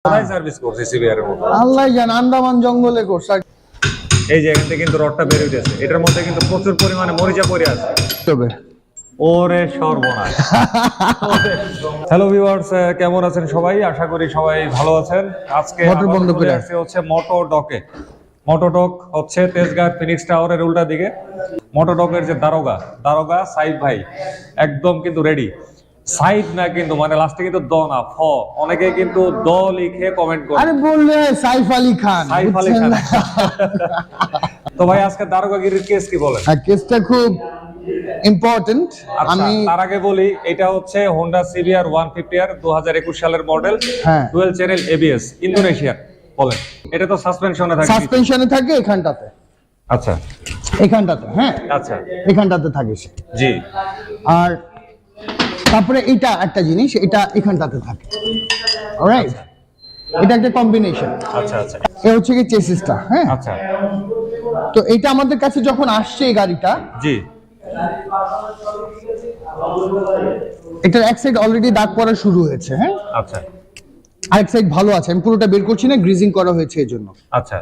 কোথায় সার্ভিস করছে সিবিআর এর মধ্যে? আল্লাহ জান, আন্দামান জঙ্গলে করছে। এই যে এখান থেকে কিন্তু রডটা বের হইতেছে, এটার মধ্যে কিন্তু প্রচুর পরিমাণে মরিচা পড়ে আছে। তবে ওরে সর্বনাশ। হ্যালো ভিউয়ার্স, কেমন আছেন সবাই? আশা করি সবাই ভালো আছেন। আজকে মোটর বন্ধ করে আসছে হচ্ছে মোটোডকে। মোটোডক হচ্ছে তেজগাঁও ফিনিক্স টাওয়ারের উল্টা দিকে। মোটোডকের যে দারোগা সাইদ ভাই একদম কিন্তু রেডি। সাইদ না কিন্তু মানে লাস্টে কিন্তু দ না ফ, অনেকে কিন্তু দ লিখে কমেন্ট করে। আরে বললে সাইফ আলী খান। তো ভাই আজকে দারোগাগিরির কেস কি বলেন? কেসটা খুব ইম্পর্টেন্ট। আমি তার আগে বলি, এটা হচ্ছে হোন্ডা Cbr 150r 2021 সালের model, dual channel ABS, Indonesian. বলেন, এটা তো সাসপেনশনে থাকে এখানটাতে। আচ্ছা, এখানটাতে, হ্যাঁ আচ্ছা, এখানটাতে থাকে জি। আর তারপরে এটা একটা জিনিস, এটা এখানটাতে থাকে। অলরাইট, এটা একটা কম্বিনেশন। আচ্ছা আচ্ছা, এই হচ্ছে কি চেসিসটা, হ্যাঁ। আচ্ছা, তো এটা আমাদের কাছে যখন আসছে এই গাড়িটা, জি, এটার এক সাইড অলরেডি দাগ পড়া শুরু হয়েছে, হ্যাঁ। আচ্ছা, আরেক সাইড ভালো আছে, আমি পুরোটা বের করছি না, গ্রিজিং করা হয়েছে এই জন্য। আচ্ছা,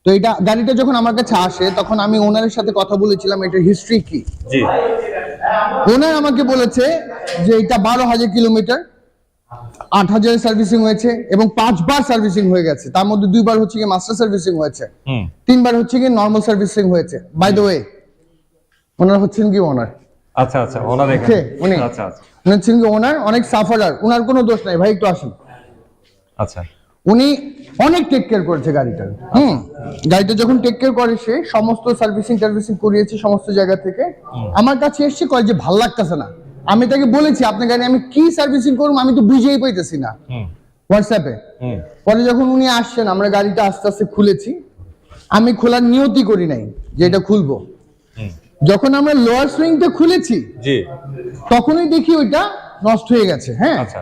তো এটা গাড়িটা যখন আমার কাছে আসে তখন আমি ওনারের সাথে কথা বলেছিলাম এটার হিস্ট্রি কি। জি। ওনার আমাকে বলেছে যে এটা 12,000 কিলোমিটার, 8,000 সার্ভিসিং হয়েছে এবং 5 বার সার্ভিসিং হয়ে গেছে। তার মধ্যে 2 বার হচ্ছে কি মাস্টার সার্ভিসিং হয়েছে, 3 বার হচ্ছে কি নরমাল সার্ভিসিং হয়েছে। বাই দ্য ওয়ে, ওনার হচ্ছেন কি ওনার। আচ্ছা আচ্ছা, ওনার এখানে। উনি আচ্ছা আচ্ছা, উনি হচ্ছেন কি ওনার, অনেক সাফারার, ওনার কোনো দোষ নাই। ভাই একটু আসুন। আচ্ছা, উনি অনেক টেক কেয়ার করেছে গাড়িটার। গাড়িটা যখন টেক কেয়ার করে, সে সমস্ত সার্ভিসিং করিয়েছে সমস্ত জায়গা থেকে। আমার কাছে এসছে, কয় যে ভাল লাগতেছে না। আমি তাকে বলেছি আপনার গাড়ি আমি কি সার্ভিসিং করবো আমি তো বুঝেই পাইতেছি না হোয়াটসঅ্যাপে। পরে যখন উনি আসছেন, আমরা গাড়িটা আস্তে আস্তে খুলেছি। আমি খোলার নিয়তি করি নাই যে এটা খুলবো। যখন আমরা লোয়ার সুইংটা খুলেছি, জি, তখনই দেখি ওইটা নষ্ট হয়ে গেছে, হ্যাঁ। আচ্ছা,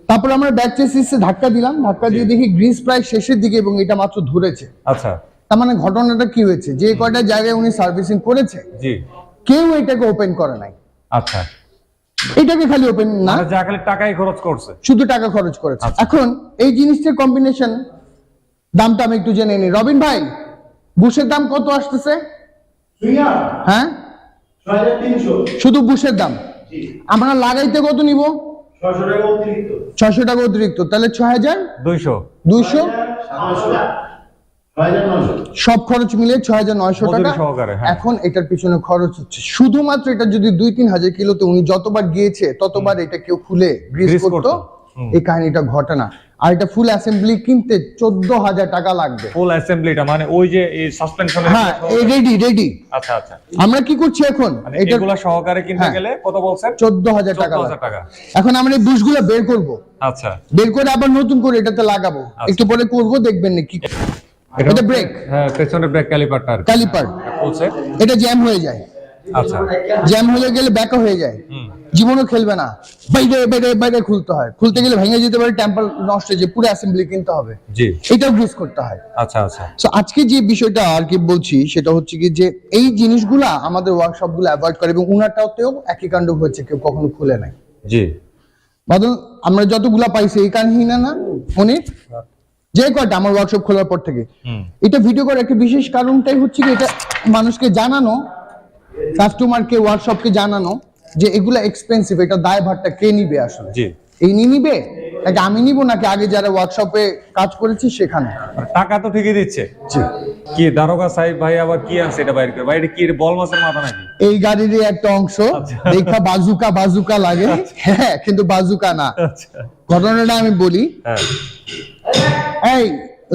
তারপর আমরা ব্যাক চেসিসে ধাক্কা দিলাম, ধাক্কা দিয়ে দেখি গ্রিস প্রায় শেষের দিকে এবং এটা মাত্র ধরেছে। আচ্ছা, তার মানে ঘটনাটা কি হয়েছে, যে কয়টা জায়গায় উনি সার্ভিসিং করেছে, জি, কেউ এটাকে ওপেন করে নাই। আচ্ছা, এটাকে খালি ওপেন না, যা খালি টাকাই খরচ করছে, শুধু টাকা খরচ করেছে। এখন এই জিনিসটার কম্বিনেশন দামটা আমি একটু জেনে নিই। রবিন ভাই, বুশের দাম কত আসতেছে? হ্যাঁ, 6,300 শুধু বুশের দাম। আমরা লাগাইতে কত নিব? 600 টাকা অতিরিক্ত। তাহলে 6,200 সব খরচ মিলে 6,900 টাকা। এখন এটার পিছনে খরচ হচ্ছে শুধুমাত্র, এটা যদি 2-3 হাজার কিলোতে উনি যতবার গিয়েছে ততবার এটা কেউ খুলে গ্রিস করতো, এই কাহিনীটা ঘটে না। আর এটা ফুল অ্যাসেম্বলি কিনতে 14,000 টাকা লাগবে। ফুল অ্যাসেম্বলিটা মানে ওই যে এই সাসপেনশনের, হ্যাঁ, রেডি। আচ্ছা আচ্ছা, আমরা কি করছি এখন, এগুলা সহকারে কিনতে গেলে কত বলছেন? 14,000 টাকা। এখন আমরা এই বুশগুলো বের করব। আচ্ছা, বের করে আবার নতুন করে এটাতে লাগাবো, একটু পরে করব, দেখবেন না কি। এটা ব্রেক, হ্যাঁ, পেছনের ব্রেক ক্যালিপার বলছে, এটা জ্যাম হয়ে যায়। আচ্ছা, জ্যাম হয়ে গেলে ব্যাকআপ হয়ে যায়, জীবনও খেলবে না। বাইরে খুলতে হয়, খুলতে গেলে ভেঙে যেতে পারে, টেম্পার নষ্ট হয়ে যায়, পুরো অ্যাসেম্বলি কিনতে হবে, জি, এটাও গ্রিস করতে হয়। আচ্ছা আচ্ছা। সো আজকে যে বিষয়টা আর কি বলছি সেটা হচ্ছে কি, যে এই জিনিসগুলা আমাদের ওয়ার্কশপগুলো অ্যাভয়েড করে, এবং উনারটাতেও একই কাণ্ড হচ্ছে, কেউ কখনো খুলে নাই। জি, বদল আমরা যতগুলা পাইছি এই কাহিনী না উনি যে কয়টা আমার ওয়ার্কশপ খোলার পর থেকে এটা ভিডিও করার একটা বিশেষ কারণটাই হচ্ছে কি, এটা মানুষকে জানানো, কাস্টমারকে, ওয়ার্কশপকে জানানো যে এগুলা এক্সপেন্সিভ, এটা দায়ভারটা কে নিবে আসলে। জি, এই নিবে নাকি আমি নিব, নাকি আগে যারা ওয়ার্কশপে কাজ করেছি সেখানে। টাকা তো ঠিকই দিচ্ছে। জি, কি দারোগা সাহেব ভাই আবার কি আছে এটা বাইরে করে? ভাই এটা কি বল মাছের মাথা নাকি? এই গাড়িরই একটা অংশ, দেখা বাজুকা লাগে, হ্যাঁ, কিন্তু বাজুকা না। ঘটনাটা আমি বলি। এই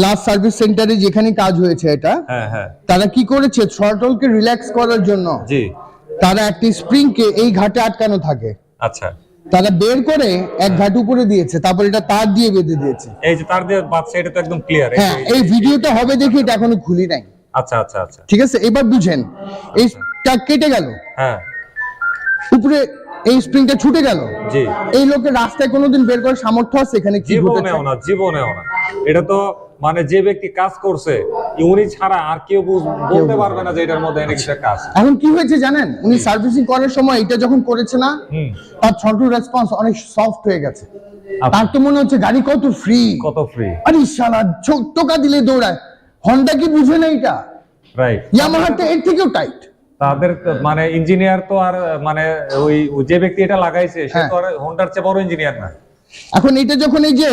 লাস্ট সার্ভিস সেন্টারে যেখানে কাজ হয়েছে এটা, তারা কি করেছে, থ্রটলকে রিল্যাক্স করার জন্য তারা একটা স্প্রিং কে এই ঘাটে আটকানো থাকে, আচ্ছা, তারা বের করে এক ঘাট উপরে দিয়েছে, তারপর এটা তার দিয়ে বেঁধে দিয়েছে। এই যে তার দিয়ে বাঁধছে, এটা তো একদম ক্লিয়ার। হ্যাঁ, এই ভিডিওটা হবে দেখি, এটা এখনো খুলি নাই। আচ্ছা আচ্ছা আচ্ছা, ঠিক আছে, এবার বুঝেন, এইটা কেটে গেল, হ্যাঁ, উপরে এই স্প্রিংটা ছুটে গেল। জি, এই লোকের রাস্তায় কোনোদিন বের করার সামর্থ্য আছে? এখানে কি ঘটেছে? জীবনেও না। এটা তো মানে যে ব্যক্তি কাজ করছে উনি ছাড়া আর কেউ বলতে পারবে না যে এটার মধ্যে একটা কাজ। এখন কি হয়েছে জানেন, উনি সার্ভিসিং করার সময় এটা যখন করেছে না, তার থ্রটল রেসপন্স অনেক সফট হয়ে গেছে। তার তো মনে হচ্ছে গাড়ি কত ফ্রি, কত ফ্রি। আরে শালা টোকা দিলে দৌড়ায়। হন্ডা কি বুঝে না এটা? রাইট, ইয়ামাহাটা এর থেকেও টাইট। তাদের মানে ইঞ্জিনিয়ার তো আর মানে ওই যে ব্যক্তি এটা লাগাইছে সে তো আর হোন্ডার চেয়ে বড় ইঞ্জিনিয়ার না। এখন এটা যখন এই যে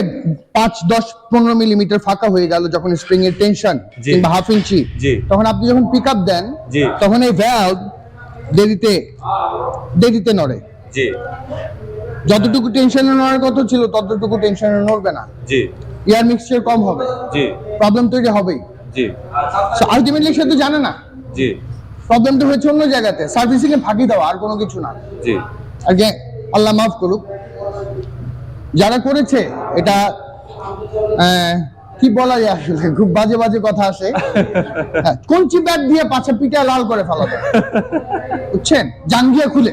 5-10-15 মিলিমিটার ফাঁকা হয়ে গেল, যখন স্প্রিং এর টেনশন কিংবা হাফ ইঞ্চি, তখন আপনি যখন পিক আপ দেন তখন এই ভ্যালভ দেরিতে নড়ে। জি, যতটুকু টেনশনে নড়ার কথা ছিল ততটুকু টেনশনে নড়বে না। জি, এয়ার মিক্সচার কম হবে। জি, প্রবলেম তৈরি হবেই। জি, আলটিমেটলি সে তো জানে না। জি, প্রবলেম তো হয়েছে অন্য জায়গাতে, সার্ভিসিং এ ফাঁকি দেওয়া, আর কোনো কিছু না। জি, আগে আল্লাহ মাফ করুক যারা করেছে এটা। কি বলা যায় আসলে, খুব বাজে বাজে কথা আসে। কঞ্চি ব্যাট দিয়ে পাছা পিঠা লাল করে ফেলাবে, বুঝছেন, জাঙ্গিয়া খুলে।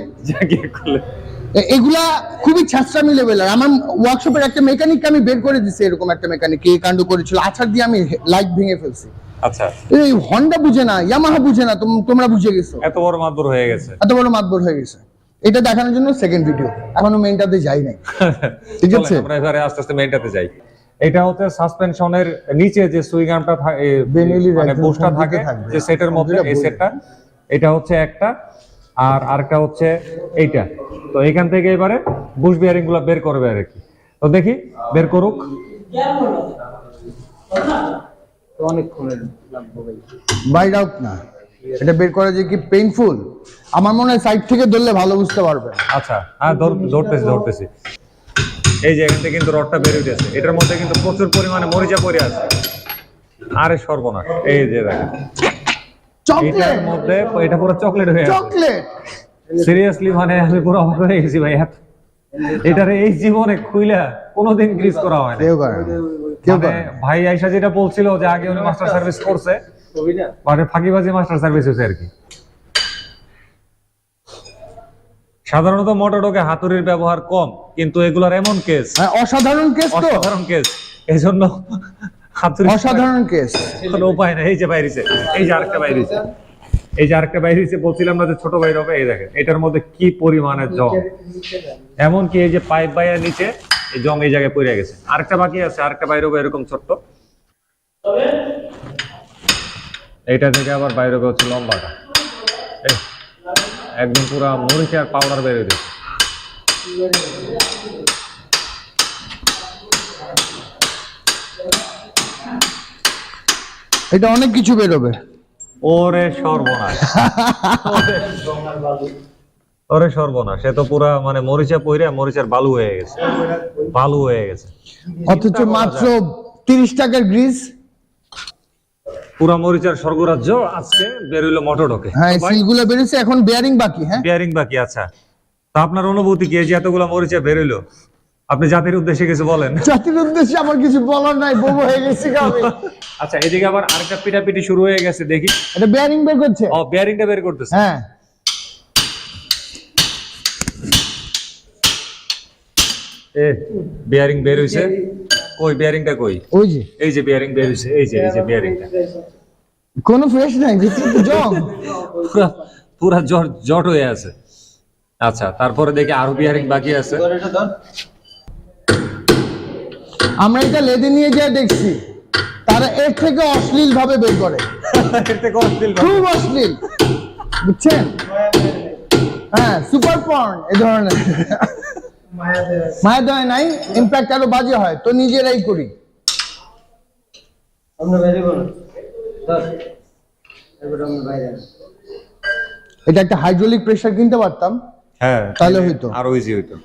এগুলা খুবই ছ্যাঁচড়ামি লেভেলের। আমার ওয়ার্কশপের একটা মেকানিককে আমি বের করে দিছি, এরকম একটা মেকানিক এই কাণ্ড করেছিল, আছাড় দিয়ে আমি লাইট ভেঙে ফেলছি। আচ্ছা, এই হন্ডা বুঝে না, ইয়ামাহা বুঝে না, তোমরা বুঝে গেছো। এত বড় মাতবর হয়ে গেছে, এত বড় মাতবর হয়ে গেছে। এটা দেখানোর জন্য সেকেন্ড ভিডিও, এখনো মেইনটাতে যাই নাই। ঠিক আছে, আমরা এবারে আস্তে আস্তে মেইনটাতে যাই। এটা হচ্ছে সাসপেনশনের নিচে যে সুইং আর্মটা থাকে, মানে বুশটা থাকে যে সেটের মধ্যে, এই সেটটা, এটা হচ্ছে একটা, আর আরেকটা হচ্ছে এইটা। তো এখান থেকে এবারে বুশ বিয়ারিং গুলো বের করবে আর কি। তো দেখি বের করুক। বাইর আউট না, এটা বের করা যে কি পেইনফুল, আমার মনে হয় সাইড থেকে ধরলে ভালো বুঝতে পারবে। আচ্ছা, হ্যাঁ ধরতেছি। এই যে এখান থেকে কিন্তু রডটা বের হইতেছে, এটার মধ্যে কিন্তু প্রচুর পরিমাণে মরিচা পড়ে আছে। আরে সর্বনাশ, এই যে দেখেন এটার মধ্যে, এটা পুরো চকলেট হয়ে আছে। চকলেট, সিরিয়াসলি মানে আমি পুরো অবাক হয়ে গেছি ভাই। এটারে এই জীবনে খুইলা কোনোদিন গ্রিজ করা হয় না। মানে ভাই আইসা যেটা বলছিল যে আগে উনি মাস্টার সার্ভিস করছে, মানে ফাঁকিবাজি মাস্টার সার্ভিস হয়েছে আর কি। সাধারণত মোটরডগে হাতুড়ির ব্যবহার কম, কিন্তু এগুলার এমন কেস, অসাধারণ কেস, অসাধারণ কেস, এই জন্য হাতুড়ি অসাধারণ কেস, কোনো উপায় নাই। এই যে বাইরেছে, এই যে আরেকটা বাইরেছে, এই যে আরেকটা বাইরেছে, বলছিলাম না যে ছোট বাইর হবে। এই দেখেন এটার মধ্যে কি পরিমাণের জং, এমন কি এই যে পাইপ বাইরের নিচে এই জং এই জায়গায় পড়ে গেছে। আরেকটা বাকি আছে, আরেকটা বাইর হবে এরকম ছোট্ট। এইটা থেকে আবার বাইর হবে হচ্ছে লম্বাটা, একদম পুরা মরিচার পাউডার বের হয়ে গেছে। এটা অনেক কিছু বেরোবে। ওরে সর্বনাশ, ওরে সর্বনাশ, সে তো পুরা মানে মরিচা পইরা মরিচার বালু হয়ে গেছে, বালু হয়ে গেছে। অথচ মাত্র 30 টাকার গ্রিজ, পুরা মরিচার স্বর্গরাজ্য আজকে বের হইলো মোটরডগে। হ্যাঁ, সিলগুলো বেরিয়েছে, এখন বিয়ারিং বাকি। হ্যাঁ, বিয়ারিং বাকি। আচ্ছা, তা আপনার অনুভূতি কি, যে এতগুলো মরিচা বের হইলো? আপনি জাতির উদ্দেশ্যে কিছু বলেন। জাতির উদ্দেশ্যে আমার কিছু বলার নাই, বউ হয়ে গেছি আমি। আচ্ছা, এদিকে আবার আরেকটা পিটাপিটি শুরু হয়ে গেছে, দেখি। এটা বিয়ারিং বের করছে। ও, বিয়ারিংটা বের করতেছে। হ্যাঁ, এ বিয়ারিং বের হইছে। কই বিয়ারিংটা কই? ওই যে, এই যে বিয়ারিং বের হইছে, এই যে বিয়ারিংটা। কোনো ফ্রেশ নাই, ভিতরে জং, পুরা জট হয়ে আছে। আচ্ছা, তারপরে দেখি আরো বিয়ারিং বাকি আছে। আমরা এটা লেদে নিয়ে যা দেখছি, তারা এর থেকে অশ্লীল ভাবে বের করে। এর থেকে অশ্লীল, খুব অশ্লীল, বুঝছেন? হ্যাঁ, সুপার পর্ন এই ধরনের। মায়া দেয় নাই, ইম্প্যাক্ট আরো বাজে হয়, তো নিজেরাই করি। এটা একটা হাইড্রোলিক প্রেসার কিনতে পারতাম, হ্যাঁ, তাহলে হইতো আরো ইজি হইতো।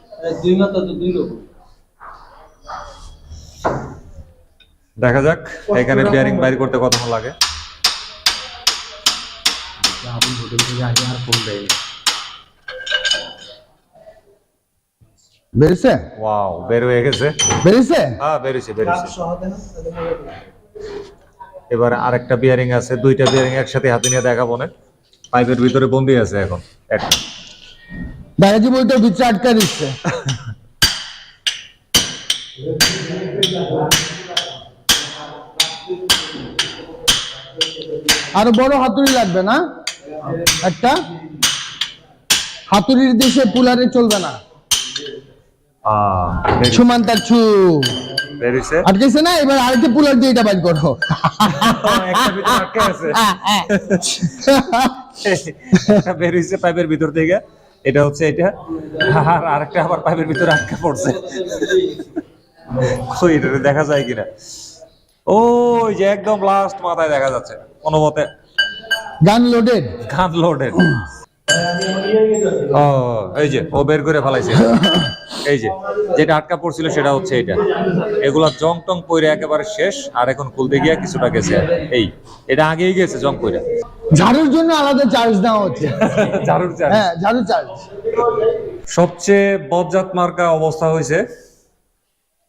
দেখা যাক এখানে বিয়ারিং বাইর করতে কতক্ষণ লাগে। বেরিয়েছে? ওয়াও, বের হয়ে গেছে। বেরিয়েছে? হ্যাঁ, বেরিয়েছে। এবার আরেকটা বিয়ারিং আছে, দুইটা বিয়ারিং একসাথে হাতে নিয়ে দেখাবো না, পাইপের ভিতরে বন্দি আছে এখন একটা। দাদাজি বলতে ভিতরে আটকা দিচ্ছে। আরো বড় হাতুড়ি লাগবে না? একটা হাতুড়ির দেশে পুলারে চলবে না। সুমান্তার ছু বের হইছে আটকেছে না, এবার আরেকটা পুলার দিয়ে এটা বাইর করো। একটা ভিতর আটকে আছে একটা বের হইছে পাইপের ভিতর থেকে, এটা হচ্ছে এটা, আর আরেকটা আবার পাইপের ভিতরে আটকে পড়ছে। কই এটা দেখা যায় কিনা, ওই যে একদম লাস্ট মাথায় দেখা যাচ্ছে কোনো মতে গান লোডেড। ও এই যে ও বের করে ফেলাইছে, এই যে যেটা আটকা পড়ছিল সেটা হচ্ছে এটা। এগুলা জং টং পইরে একেবারে শেষ, আর এখন খুলতে গিয়া কিছুটা গেছে। এই এটা আগেই গেছে জং পইরা। ঝাড়ুর জন্য আলাদা চার্জ দেওয়া হচ্ছে। ঝাড়ুর চার্জ, হ্যাঁ ঝাড়ু চার্জ। সবচেয়ে বজ্জাত মার্কা অবস্থা হয়েছে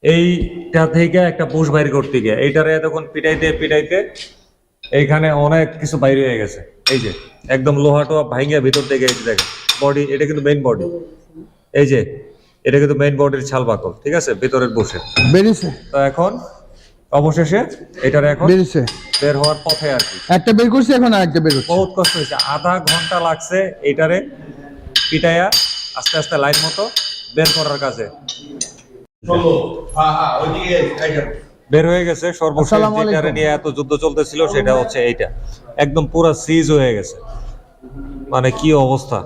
এইটা থেকে একটা পুশ বাইর করতে গিয়ে, এইটারে তখন পিটাইতে এইখানে অনেক কিছু বাইরে হয়ে গেছে। এই যে একদম লোহাটো ভাঙিয়া ভিতর থেকে এই যে দেখেন বডি, এটা কিন্তু মেইন বডি, এই যে এটা কিন্তু মেইন বডির ছাল বাকল, ঠিক আছে, ভিতরের বসে বেরিয়েছে। তো এখন অবশেষে এটারে এখন বেরিয়েছে, বের হওয়ার পথে আর কি। একটা বের করছি, এখন আরেকটা বের হচ্ছে। বহুত কষ্ট হয়েছে, আধা ঘন্টা লাগছে এইটারে পিটাইয়া আস্তে আস্তে লাইন মতো বের করার কাছে। বের হয়ে গেছে সর্বশেষ। যেটারে নিয়ে এত যুদ্ধ চলতেছিল সেটা হচ্ছে এইটা, একদম পুরো সিজ হয়ে গেছে, মানে কি অবস্থা।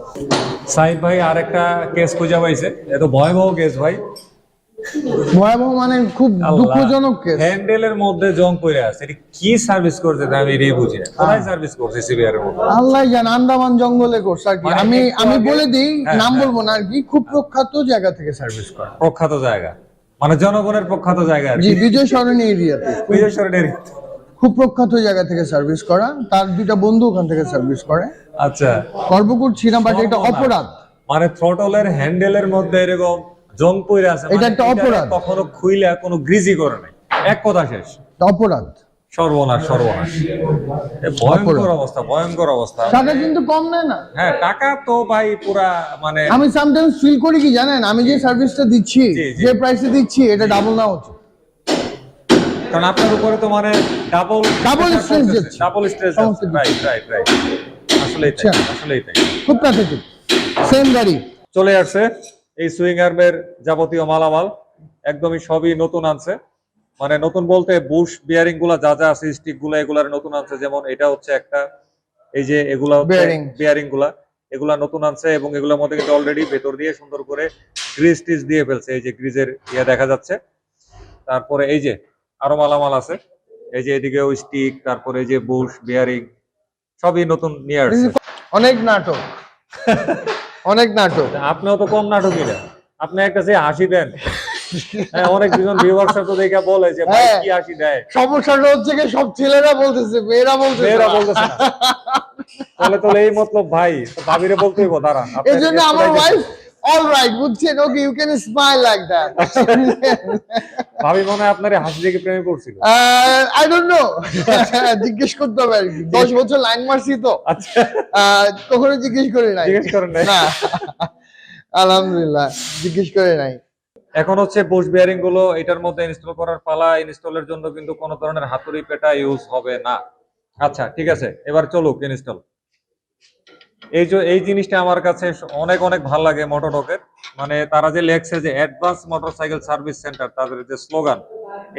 সাইদ ভাই আরেকটা কেস খুঁজে পাইছে, এত ভয়াবহ কেস ভাই, ভয়াবহ মানে খুব দুঃখজনক কেস। হ্যান্ডেলের মধ্যে জং পড়ে আছে, এটা কি সার্ভিস করছে আমি এটাই বুঝি না, কোথায় সার্ভিস করছে সিবিআর এর মধ্যে আল্লাহ জানে, আন্দামান জঙ্গলে করছে আর কি। আমি বলে দিই, নাম বলবো না আর কি, খুব প্রখ্যাত জায়গা থেকে সার্ভিস করা। প্রখ্যাত জায়গা মানে জনগণের প্রখ্যাত জায়গা আর কি। জি, বিজয় সরণি এরিয়াতে, বিজয় সরণি এরিয়াতে খুব প্রখ্যাত জায়গা থেকে সার্ভিস করা। তার দুইটা বন্ধু ওখান থেকে সার্ভিস করে। আচ্ছা, গর্ব করছি না, বাট এটা অপরাধ। মানে থ্রটলের হ্যান্ডেলের মধ্যে এরকম জং পড়ে আছে, এটা একটা অপরাধ। কখনো খুইলা কোনো গ্রিজি করে নাই, এক কথা শেষ, অপরাধ। সর্বনাশ সর্বনাশ, ভয়ঙ্কর অবস্থা, ভয়ঙ্কর অবস্থা। টাকা কিন্তু কম নেয় না। হ্যাঁ টাকা তো ভাই পুরা, মানে আমি সামটাইমস ফিল করি কি জানেন, আমি যে সার্ভিসটা দিচ্ছি, যে প্রাইসে দিচ্ছি, এটা ডাবল না উচিত। কারণ আপনার উপরে তো মানে ডাবল স্ট্রেস যাচ্ছে, ডাবল স্ট্রেস যাচ্ছে। রাইট আসলেই তাই। খুব প্যাথেটিক। সেম গাড়ি চলে আসছে এই সুইং আর্মের যাবতীয় মালামাল, একদমই সবই নতুন আনছে। মানে নতুন বলতে বুশ বিয়ারিং গুলা যা যা আছে, স্টিক গুলা, এগুলার নতুন আনছে। যেমন এটা হচ্ছে একটা, এই যে এগুলা বিয়ারিং গুলা, এগুলা নতুন আনছে, এবং এগুলোর মধ্যে কিন্তু অলরেডি ভেতর দিয়ে সুন্দর করে গ্রিজ টিজ দিয়ে ফেলছে, এই যে গ্রিজের ইয়ে দেখা যাচ্ছে। তারপরে এই যে আরো মালামাল আছে, এই যে এদিকে ওই স্টিক, তারপরে এই যে বুশ বিয়ারিং সবই নতুন নিয়ে আসছে। অনেক নাটক অনেক নাটক। আপনিও তো কম নাটকই না, আপনি একটা যে হাসি দেন। হ্যাঁ, অনেক দুজন ভিউয়ার্স তো দেখে বলে যে ভাই কি হাসি দেয়। সমস্যাটা হচ্ছে কি, সব ছেলেরা বলতেছে, মেয়েরা বলতেছে না। তাহলে এই মতলব ভাই, তো ভাবিরে বলতে হইব, দাঁড়ান। এজন্য আমার ওয়াইফ অলরাইট বুঝছেন, okay you can smile like that. ভাবি মনে হয় আপনারে হাসি দেখে প্রেমে পড়ছিল। আই ডোন্ট নো, জিজ্ঞেস করতে হবে আর কি। 10 বছর লাইন মারছি তো। আচ্ছা, কখনো জিজ্ঞেস করেন নাই? না, আলহামদুলিল্লাহ জিজ্ঞেস করে নাই। এখন হচ্ছে বুশ বিয়ারিং গুলো এটার মধ্যে ইনস্টল করার পালা। ইনস্টলের জন্য কিন্তু কোনো ধরনের হাতুড়ি পেটা ইউজ হবে না। আচ্ছা ঠিক আছে, এবার চলুক ইনস্টল। এই জিনিসটা আমার কাছে অনেক অনেক ভালো লাগে মোটরটকের। মানে তারা যে লেখছে যে অ্যাডভান্স মোটরসাইকেল সার্ভিস সেন্টার, তাদের যে স্লোগান,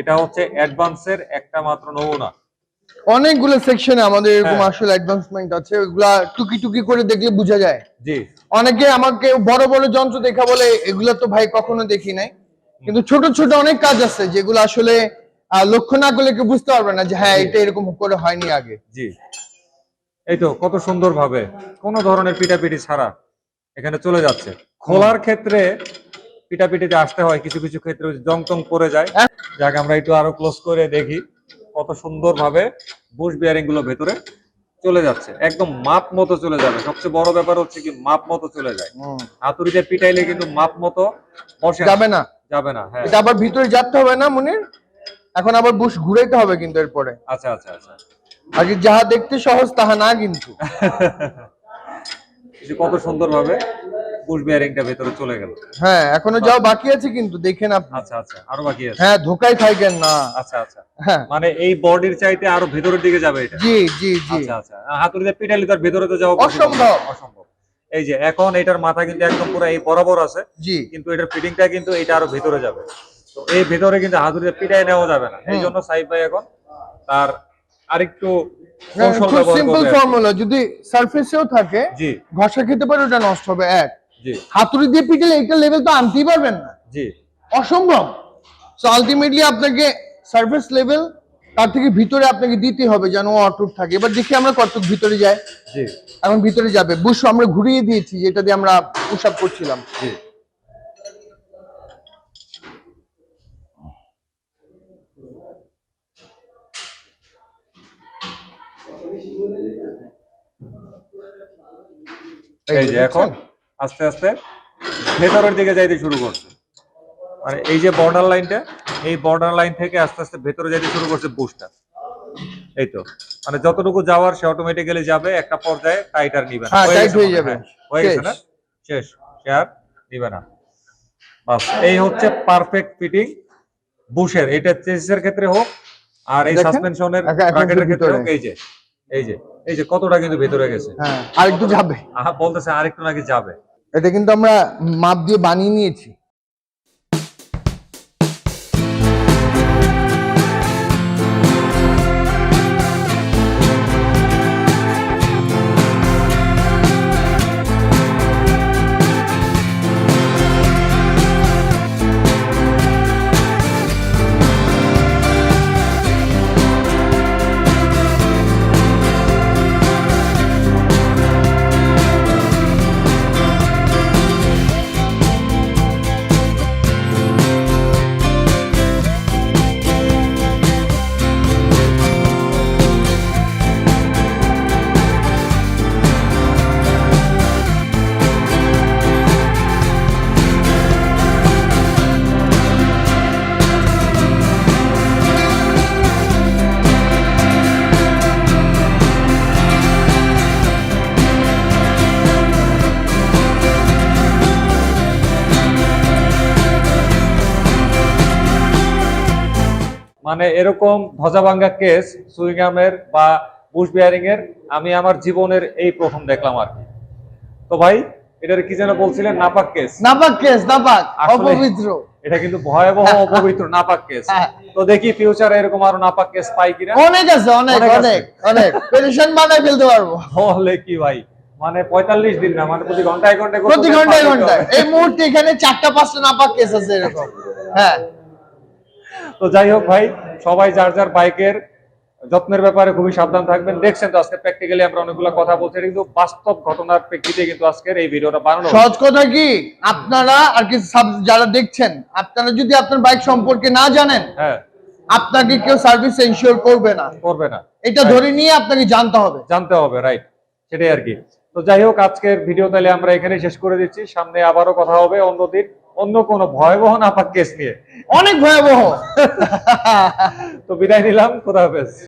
এটা হচ্ছে অ্যাডভান্সের একটা মাত্র নমুনা। অনেকগুলো সেকশনে আমাদের এরকম আসলে অ্যাডভান্সমেন্ট আছে, ওগুলা টুকি টুকি করে দেখলে বোঝা যায়। জি, অনেকে আমাকে বড় বড় যন্ত্র দেখা বলে, এগুলা তো ভাই কখনো দেখি নাই। কিন্তু ছোট ছোট অনেক কাজ আছে যেগুলো আসলে লক্ষ্য না করলে কেউ বুঝতে পারবে না যে হ্যাঁ এটা এরকম করে হয়নি আগে। জি, এই তো কত সুন্দর ভাবে কোনো ধরনের পিটাপিটি ছাড়া এখানে চলে যাচ্ছে। খোলার ক্ষেত্রে পিটাপিটিতে আসতে হয়, কিছু কিছু ক্ষেত্রে জং টং পড়ে যায়। যাকে আমরা একটু আরো ক্লোজ করে দেখি, কত সুন্দর ভাবে বুশ বিয়ারিং গুলো ভেতরে চলে যাচ্ছে, একদম মাপ মতো চলে যাবে। সবচেয়ে বড় ব্যাপার হচ্ছে কি, মাপ মতো চলে যায়। হাতুড়িতে পিটাইলে কিন্তু মাপ মতো বসে যাবে না। হ্যাঁ, এটা আবার ভিতরে যেতে হবে না মনে, এখন আবার বুশ ঘুরাইতে হবে কিন্তু এরপরে। আচ্ছা, আগে যাহা দেখতে সহজ তাহা না কিন্তু। কত সুন্দর ভাবে বুশ বিয়ারিংটা ভেতরে চলে গেল। হ্যাঁ, এখনো যাও বাকি আছে কিন্তু দেখেন আপনি। আচ্ছা, আরো বাকি আছে। হ্যাঁ, ধোকায় থাকেন না। আচ্ছা, হ্যাঁ, মানে এই বডির চাইতে আরো ভেতরের দিকে যাবে এটা। জি। আচ্ছা, হাতুড়িতে পিটাইলে তার ভেতরে তো যাওয়া অসম্ভব। এই যে এখন এটার মাথা কিন্তু একদম পুরো এই বরাবর আছে, জি কিন্তু এটার ফিটিংটা কিন্তু এটা আরো ভিতরে যাবে। তো এই ভিতরে কিন্তু হাতুড়ি পিটাই নেওয়া যাবে না, এই জন্য সাইফ ভাই এখন তার আরেকটু কৌশল খুব ব্যবহার সিম্পল করবে। ফর্মুলা, যদি সারফেসেও থাকে জি ঘষা খেতে পারে ওটা নষ্ট হবে এক, জি হাতুড়ি দিয়ে পিটলে এটা লেভেল তো আনতেই পারবেন না, জি অসম্ভব। সো আলটিমেটলি আপনাকে সারফেস লেভেল তার থেকে ভিতরে আপনাকে দিতে হবে যেন ও অটুট থাকে। এবার দেখি আমরা কতটুকু ভিতরে যাই। জি এখন ভিতরে যাবে, বুশ আমরা ঘুরিয়ে দিয়েছি যেটা দিয়ে আমরা পুশ আপ করছিলাম। জি এই যে এখন আস্তে আস্তে ভেতরের দিকে যাইতে শুরু করছে, মানে এই যে বর্ডার লাইনটা, এই বর্ডার লাইন থেকে আস্তে আস্তে ভেতরে যাইতে শুরু করছে বুশটা। এই তো মানে যতটুকু যাওয়ার সে অটোমেটিক্যালি যাবে, একটা পর্যায়ে টাইট আর নিবে না, হ্যাঁ হয়ে টাইট গেছে হয়ে মনে হয়, যাবে, হয়ে গেছে না, শেষ, সে আর নিবে না। বাস এই হচ্ছে পারফেক্ট ফিটিং বুশের, এটা চেসিসের ক্ষেত্রে হোক আর এই দেখেন, সাসপেনশনের এখন ব্র্যাকেটের ক্ষেত্রে ভিতরে। হোক। এই যে এই যে এই যে কতটা কিন্তু ভেতরে গেছে, হ্যাঁ আরেকটু যাবে, বলতেছে আরেকটু নাকি যাবে। এটা কিন্তু আমরা মাপ দিয়ে বানিয়ে নিয়েছি। মানে এরকম ধজা ভাঙ্গা কেস সুইংগামের বা বুশ বিয়ারিং এর আমি আমার জীবনের এই প্রথম দেখলাম আর কি। তো ভাই এটার কি যেন বলছিলেন, নাপাক কেস? নাপাক কেস, নাপাক, আসলে অপবিত্র। এটা কিন্তু ভয়াবহ অপবিত্র নাপাক কেস। তো দেখি ফিউচারে এরকম আরো নাপাক কেস পাই কিনা। অনেক আছে, অনেক অনেক আছে। অনেক অনেক পেরেশান বানায় ফেলতে পারবো। বলে কি ভাই, মানে 45 দিন না, মানে প্রতি ঘন্টায় ঘন্টায় প্রতি ঘন্টায় ঘন্টায় এই মুহূর্তে এখানে 4টা 5টা নাপাক কেস আছে এরকম। হ্যাঁ তো যাই হোক ভাই, সবাই যার যার বাইকের যত্নের ব্যাপারে খুবই সাবধান থাকবেন। দেখছেন তো আজকে প্র্যাকটিক্যালি আমরা অনেকগুলো কথা বলছি, কিন্তু বাস্তব ঘটনার প্রেক্ষিতে কিন্তু আজকের এই ভিডিওটা বানানো। সহজ কথা কি, আপনারা আর কি যারা দেখছেন, আপনারা যদি আপনার বাইক সম্পর্কে না জানেন, হ্যাঁ আপনাকে কেউ সার্ভিস এনশিওর করবে না, করবে না, এটা ধরে নিয়ে আপনাকে জানতে হবে, জানতে হবে, রাইট, সেটাই আর কি। তো যাই হোক আজকের ভিডিও তাহলে আমরা এখানে শেষ করে দিচ্ছি, সামনে আবারও কথা হবে অন্যদিন অন্য কোনো ভয়াবহ নাপাক কেস নিয়ে, অনেক ভয়াবহ। তো বিদায় নিলাম, খোদা হাফেজ।